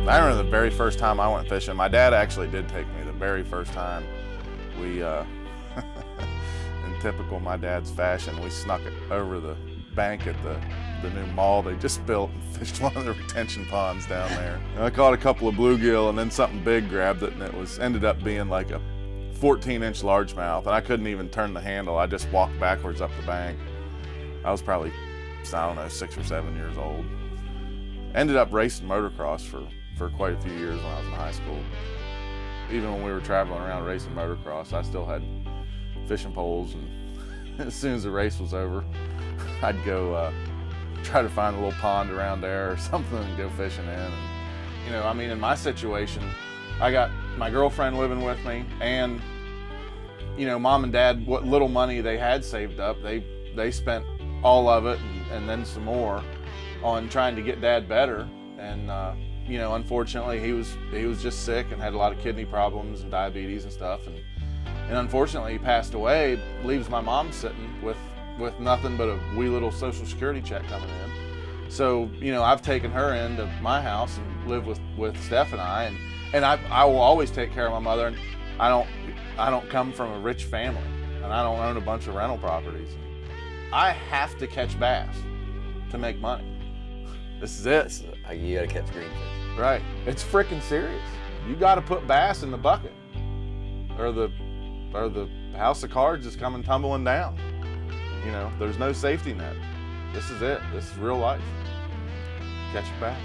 I remember the very first time I went fishing. My dad actually did take me the very first time. We, in typical my dad's fashion, we snuck it over the bank at the new mall they just built and fished one of the retention ponds down there. And I caught a couple of bluegill, and then something big grabbed it, and it ended up being like a 14-inch largemouth, and I couldn't even turn the handle. I just walked backwards up the bank. I was probably, I don't know, 6 or 7 years old. Ended up racing motocross for quite a few years when I was in high school. Even when we were traveling around racing motocross, I still had fishing poles, and as soon as the race was over, I'd go try to find a little pond around there or something and go fishing in. And, you know, I mean, in my situation, I got my girlfriend living with me, and, you know, mom and dad, what little money they had saved up, they spent all of it and then some more on trying to get dad better. And you know, unfortunately, he was just sick and had a lot of kidney problems and diabetes and stuff, and unfortunately he passed away, leaves my mom sitting with nothing but a wee little Social Security check coming in. So, you know, I've taken her into my house and live with Steph and I will always take care of my mother. And I don't come from a rich family, and I don't own a bunch of rental properties. I have to catch bass to make money. This is it. You gotta catch greenfish. Right. It's freaking serious. You gotta put bass in the bucket, or the house of cards is coming tumbling down. You know, there's no safety net. This is it. This is real life. Catch your bass.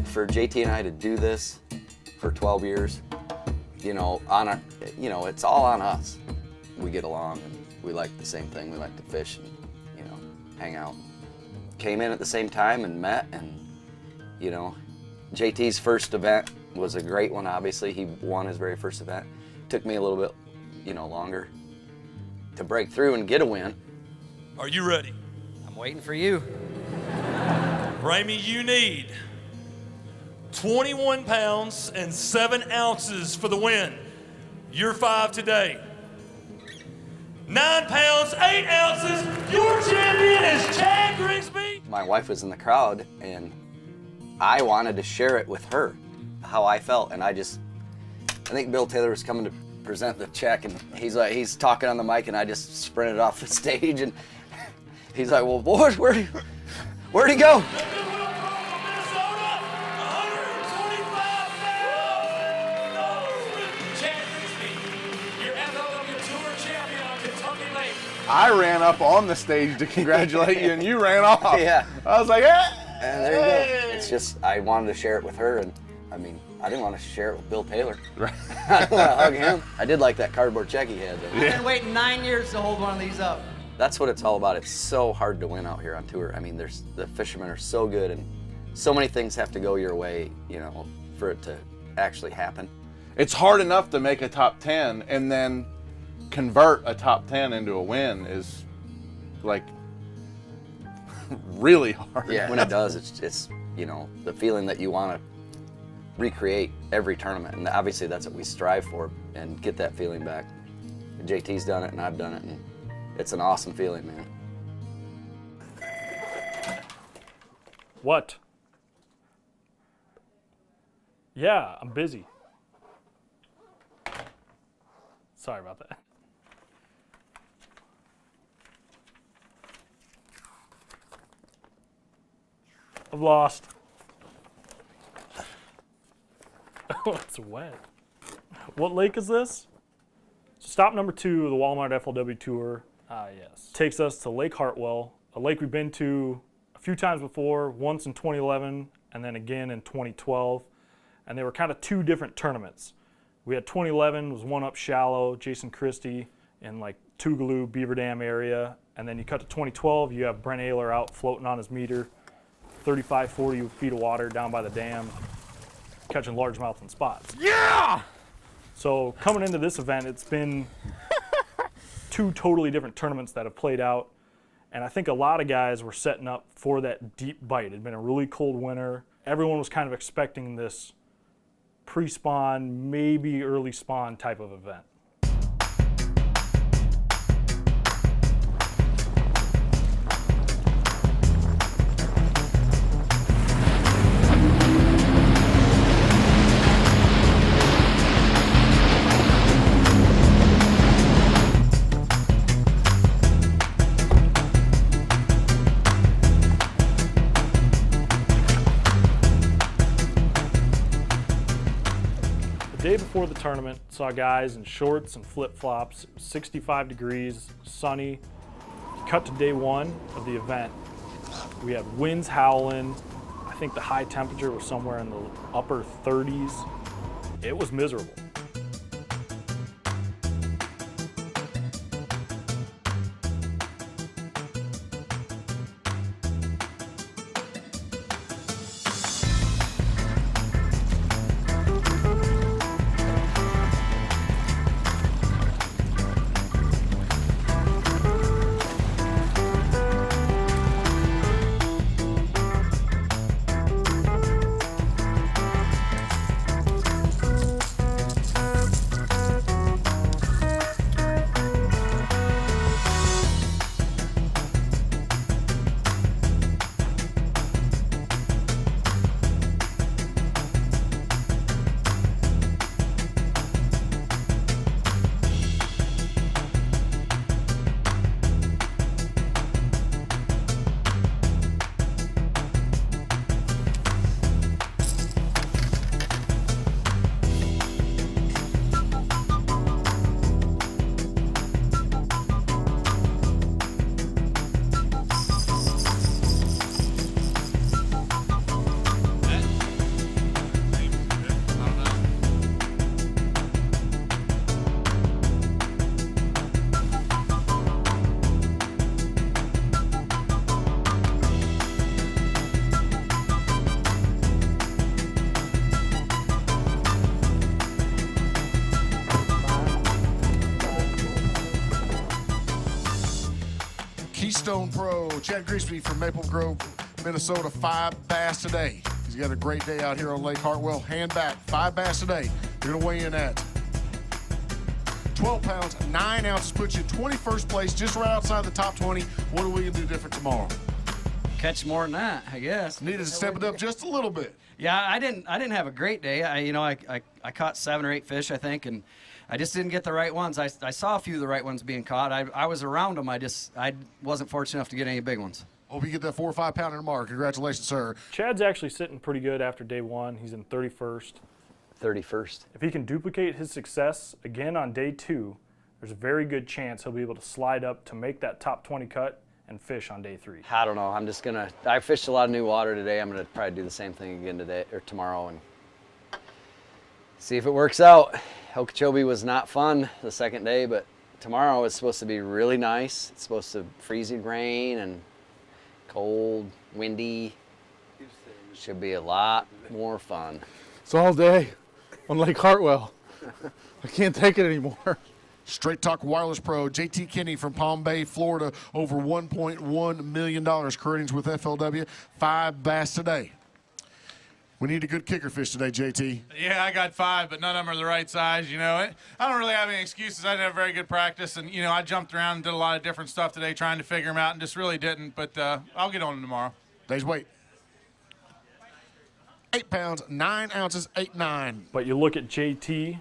For JT and I to do this for 12 years, you know, it's all on us. We get along and we like the same thing. We like to fish and, you know, hang out. Came in at the same time and met, and, you know, JT's first event was a great one, obviously. He won his very first event. Took me a little bit, you know, longer to break through and get a win. Are you ready? I'm waiting for you. Ramey, you need 21 pounds and 7 ounces for the win. You're 5 today. 9 pounds, 8 ounces. Your champion is Chad Grigsby. My wife was in the crowd, and I wanted to share it with her, how I felt. And I think Bill Taylor was coming to present the check, and he's talking on the mic, and I just sprinted off the stage, and he's like, well, boys, where'd he go? I ran up on the stage to congratulate you, and you ran off. Yeah. I was like, eh. And there you go. It's just, I wanted to share it with her, and I mean, I didn't want to share it with Bill Taylor. Right. I didn't want to hug him. I did like that cardboard check he had, though. I've been waiting 9 years to hold one of these up. That's what it's all about. It's so hard to win out here on tour. I mean, the fishermen are so good, and so many things have to go your way, you know, for it to actually happen. It's hard enough to make a top 10, and then convert a top 10 into a win is like really hard. Yeah, when it does, it's you know, the feeling that you want to recreate every tournament, and obviously that's what we strive for, and get that feeling back. JT's done it, and I've done it, and it's an awesome feeling, man. What? Yeah, I'm busy. Sorry about that. I've lost. Oh, it's wet. What lake is this? Stop number 2 of the Walmart FLW tour. Yes. Takes us to Lake Hartwell, a lake we've been to a few times before, once in 2011 and then again in 2012. And they were kind of 2 different tournaments. We had 2011, was one up shallow, Jason Christie in like Tougaloo, Beaver Dam area. And then you cut to 2012, you have Brent Ayler out floating on his meter, 35, 40 feet of water down by the dam, catching largemouth and spots. Yeah! So coming into this event, it's been 2 totally different tournaments that have played out. And I think a lot of guys were setting up for that deep bite. It had been a really cold winter. Everyone was kind of expecting this pre-spawn, maybe early spawn type of event. before the tournament, saw guys in shorts and flip-flops. It was 65 degrees, sunny. Cut to day one of the event. We had winds howling. I think the high temperature was somewhere in the upper 30s. It was miserable. Keystone Pro, Chad Grigsby from Maple Grove, Minnesota, 5 bass today. He's got a great day out here on Lake Hartwell. Hand back, 5 bass today. You're gonna weigh in at 12 pounds, 9 ounces, puts you in 21st place, just right outside the top 20. What are we gonna do different tomorrow? Catch more than that, I guess. Needed to step it up just a little bit. Yeah, I didn't have a great day. I caught 7 or 8 fish, I think, and I just didn't get the right ones. I saw a few of the right ones being caught. I was around them. I wasn't fortunate enough to get any big ones. Hope you get that 4 or 5 pounder tomorrow. Congratulations, sir. Chad's actually sitting pretty good after day one. He's in 31st. 31st. If he can duplicate his success again on day 2, there's a very good chance he'll be able to slide up to make that top 20 cut and fish on day 3. I don't know. I fished a lot of new water today. I'm gonna probably do the same thing again today or tomorrow and see if it works out. Okeechobee was not fun the second day, but tomorrow is supposed to be really nice. It's supposed to freezing rain and cold, windy. Should be a lot more fun. It's all day on Lake Hartwell. I can't take it anymore. Straight Talk Wireless Pro, JT Kinney from Palm Bay, Florida, over $1.1 million earnings with FLW, 5 bass today. We need a good kicker fish today, JT. Yeah, I got 5, but none of them are the right size, you know. I don't really have any excuses. I didn't have very good practice, and, you know, I jumped around and did a lot of different stuff today trying to figure them out and just really didn't, but I'll get on them tomorrow. Day's weight. 8 pounds, 9 ounces, 8.9. But you look at JT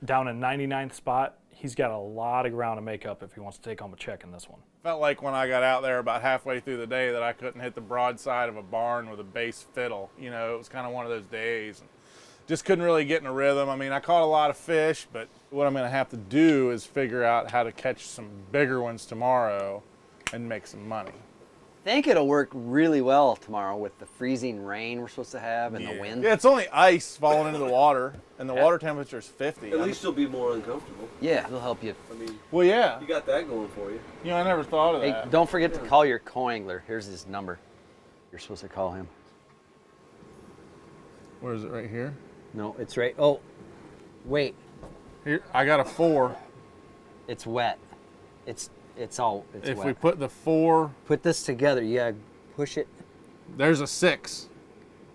down in 99th spot, he's got a lot of ground to make up if he wants to take home a check in this one. Felt like when I got out there about halfway through the day that I couldn't hit the broadside of a barn with a bass fiddle. You know, it was kind of one of those days. Just couldn't really get in a rhythm. I mean, I caught a lot of fish, but what I'm going to have to do is figure out how to catch some bigger ones tomorrow and make some money. I think it'll work really well tomorrow with the freezing rain we're supposed to have and the wind. Yeah, it's only ice falling into the water, and the water temperature is 50. At least you'll be more uncomfortable. Yeah, it'll help you. I mean, Well, yeah. you got that going for you. You know, I never thought of Hey, that. don't forget to call your co-angler. Here's his number. You're supposed to call him. Where is it? Right here? No, it's right. Oh, wait. Here, I got a 4. It's wet. It's If wet. we put the 4, Put this together. You gotta push it. there's a 6.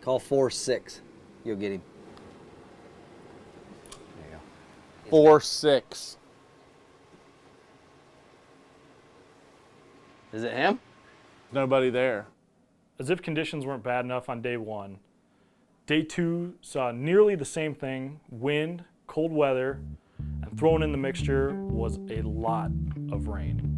Call 4-6. You'll get him. There you go. 4-6. Is it him? Nobody there. As if conditions weren't bad enough on day 1, day 2 saw nearly the same thing, wind, cold weather, and thrown in the mixture was a lot of rain.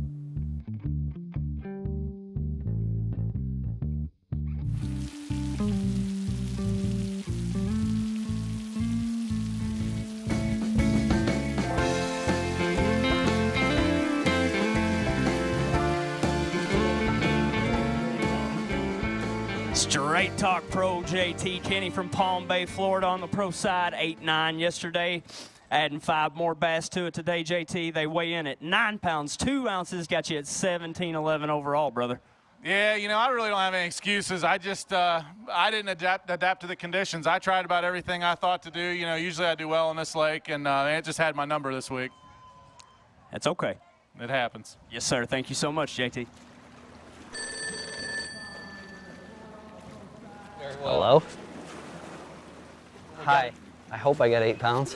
Straight Talk Pro JT Kenny from Palm Bay, Florida on the pro side, 8'9" yesterday. Adding 5 more bass to it today, JT. They weigh in at 9 pounds, 2 ounces, got you at 17-11 overall, brother. Yeah, you know, I really don't have any excuses. I just, I didn't adapt to the conditions. I tried about everything I thought to do. You know, usually I do well on this lake, and it just had my number this week. That's okay. It happens. Yes, sir. Thank you so much, JT. Hello? Hi. I hope I got 8 pounds.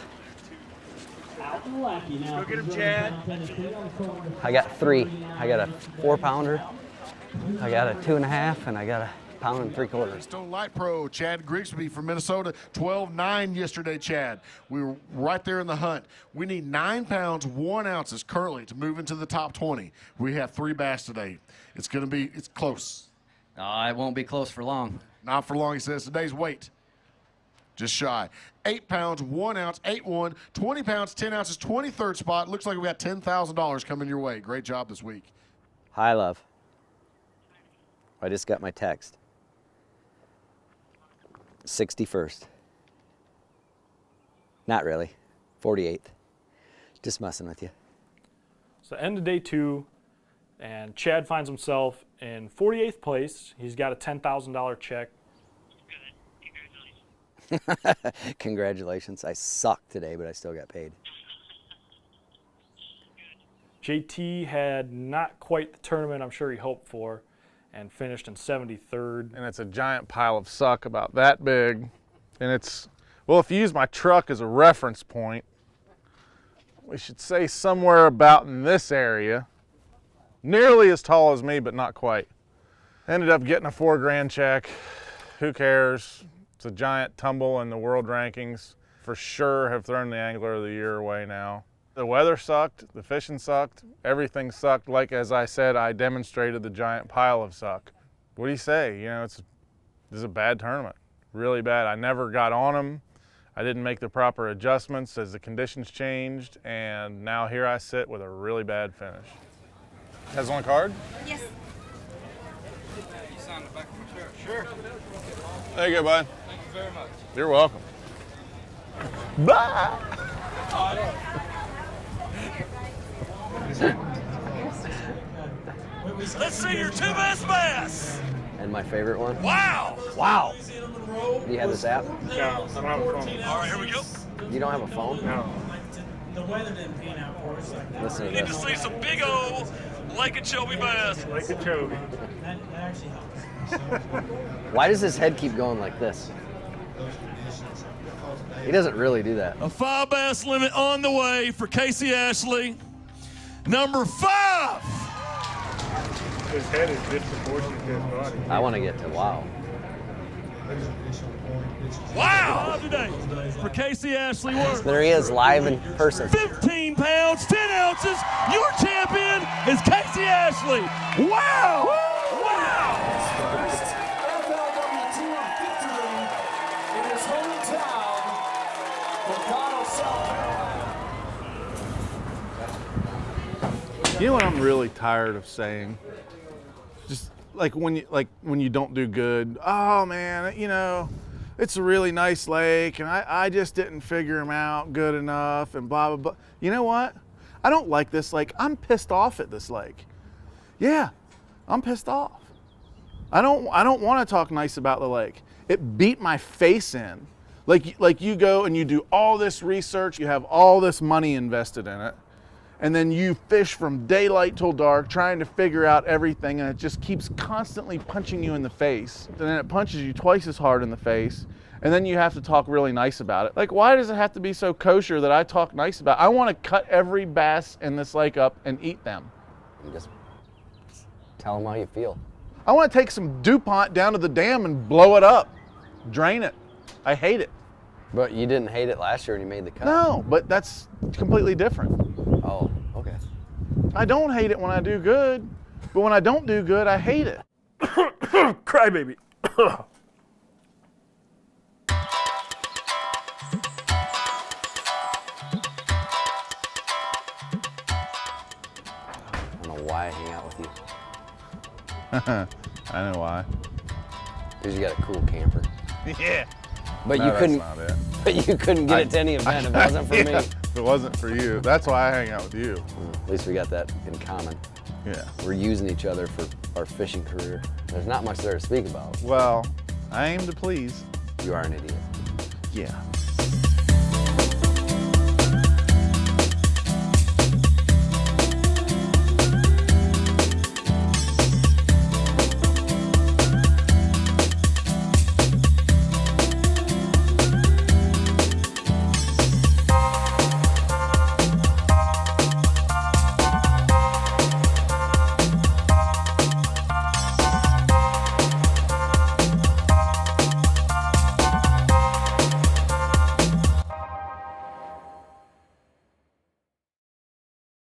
Go get him, Chad. I got 3. I got a 4-pounder, I got a 2.5, and I got a 1 3/4 pounds. Stone Light Pro, Chad Grigsby from Minnesota, 12-9 yesterday, Chad. We were right there in the hunt. We need 9 pounds, 1 ounces currently to move into the top 20. We have 3 bass today. It's close. It won't be close for long. Not for long, he says. Today's weight, just shy. 8 pounds, 1 ounce, 8-1, 20 pounds, 10 ounces, 23rd spot. Looks like we got $10,000 coming your way. Great job this week. Hi, love. I just got my text. 61st. Not really. 48th. Just messing with you. So end of day 2, and Chad finds himself in 48th place. He's got a $10,000 check. Congratulations. I sucked today, but I still got paid. JT had not quite the tournament I'm sure he hoped for, and finished in 73rd. And it's a giant pile of suck about that big. And it's, well, if you use my truck as a reference point, we should say somewhere about in this area. Nearly as tall as me, but not quite. Ended up getting a $4 grand check. Who cares? It's a giant tumble in the world rankings. For sure have thrown the Angler of the Year away now. The weather sucked, the fishing sucked, everything sucked. Like, as I said, I demonstrated the giant pile of suck. What do you say? You know, this is a bad tournament, really bad. I never got on them. I didn't make the proper adjustments as the conditions changed, and now here I sit with a really bad finish. Has on a card? Yes. You signed the back of my shirt. Sure. There you go, bud. Thank you very much. You're welcome. Bye. Let's see your 2 best bass. And my favorite one? Wow. Wow. Do you have this app? No, I don't have a phone. All right, here we go. You don't have a phone? No. The weather didn't pan out for us. Listen We to need to this. see some big old Lake Okeechobee bass. Like a Toby. That actually helps. Why does his head keep going like this? He doesn't really do that. A 5 bass limit on the way for Casey Ashley. Number 5. His head is disproportionate to his body. I want to get to wow. Wow. Today for Casey Ashley Worth. There he is, live in person. 15 pounds, 10 ounces. Your champion is Casey Ashley. Wow. Wow. First FLW Tour victory in his hometown for Donald, South Carolina. You know what I'm really tired of saying? Just like when you don't do good. Oh man, you know, it's a really nice lake, and I just didn't figure him out good enough, and blah blah blah. You know what? I don't like this lake. I'm pissed off at this lake. Yeah, I'm pissed off. I don't want to talk nice about the lake. It beat my face in. Like you go and you do all this research, you have all this money invested in it, and then you fish from daylight till dark trying to figure out everything, and it just keeps constantly punching you in the face. And then it punches you twice as hard in the face, and then you have to talk really nice about it. Like, why does it have to be so kosher that I talk nice about it? I want to cut every bass in this lake up and eat them. And just tell them how you feel. I want to take some DuPont down to the dam and blow it up, drain it. I hate it. But you didn't hate it last year when you made the cut. No, but that's completely different. Oh, okay. I don't hate it when I do good, but when I don't do good, I hate it. Crybaby. I don't know why I hang out with you. I know why. Because you got a cool camper. Yeah. But No, you that's couldn't. not it. But you couldn't get it to any event if it wasn't for Yeah, me. If it wasn't for you, that's why I hang out with you. At least we got that in common. Yeah. We're using each other for our fishing career. There's not much there to speak about. Well, I aim to please. You are an idiot. Yeah.